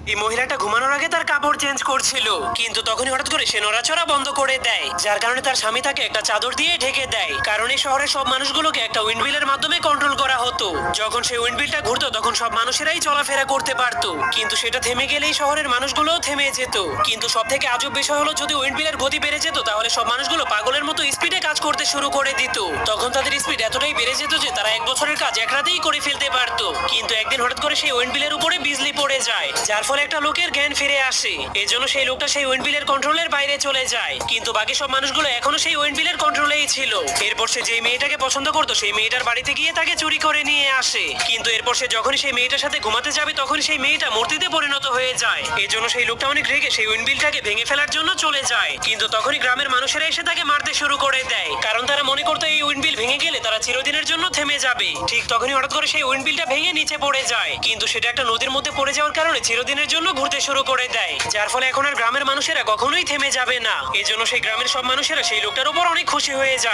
এই মহিলাটা ঘুমানোর আগে তার কাপড় চেঞ্জ করছিল, কিন্তু তখনই হঠাৎ করে সে নড়াচড়া বন্ধ করে দেয়, যার কারণে তার স্বামী তাকে একটা চাদর দিয়ে ঢেকে দেয়। কারণ এই শহরের সব মানুষগুলোকে একটা উইন্ডমিলের মাধ্যমে কন্ট্রোল করা হতো। যখন সেই উইন্ডমিলটা ঘুরতো তখন সব মানুষেরাই চলাফেরা করতে পারতো, কিন্তু সেটা থেমে গেলেই শহরের মানুষগুলোও থেমে যেত। কিন্তু সব থেকে আজব বিষয় হলো, যদি উইন্ডমিলের গতি বেড়ে যেত তাহলে সব মানুষগুলো পাগলের মতো স্পিডে কাজ করতে শুরু করে দিত। তখন তাদের স্পিড এতটাই বেড়ে যেত যে তারা 1 বছরের কাজ এক রাতেই করে ফেলতে পারতো। কিন্তু একদিন হঠাৎ করে সেই উইন্ডমিলের উপরে বিজলি পড়ে যায়, যার ফলে একটা লোকের জ্ঞান ফিরে আসে। এজন্য সেই লোকটা সেই উইন্ডমিলের কন্ট্রোলের বাইরে চলে যায়, কিন্তু বাকি সব মানুষগুলো এখনো সেই উইন্ডমিলের কন্ট্রোলেই ছিল। এরপর সে যে মেয়েটাকে পছন্দ করতো সেই মেয়েটার বাড়িতে গিয়ে তাকে চুরি করে নিয়ে আসে, কিন্তু এরপর সে যখনই সেই মেয়েটার সাথে ঘুমাতে যাবে তখন সেই মেয়েটা মূর্তিতে পরিণত হয়ে যায়। এজন্য সেই লোকটা অনেক রেগে সেই উইন্ডমিলটাকে ভেঙে ফেলার জন্য চলে যায়, কিন্তু তখনই গ্রামের মানুষেরা এসে তাকে মারতে শুরু করে দেয়, কারণ তারা মনে করতো এই উইন্ডমিল ভেঙে গেলে তারা চিরদিনের জন্য থেমে যাবে। ঠিক তখনই হঠাৎ করে সেই উইন্ডমিলটা ভেঙে নিচে পড়ে যায়, কিন্তু সেটা একটা নদীর মধ্যে পড়ে যাওয়ার কারণে চিরদিনের জন্য ঘুরতে শুরু করে দেয়, যার ফলে এখন আর গ্রামের মানুষেরা কখনোই থেমে যাবে না। এজন্য সেই গ্রামের সব মানুষেরা সেই লোকটার উপর অনেক খুশি হয়ে যায়।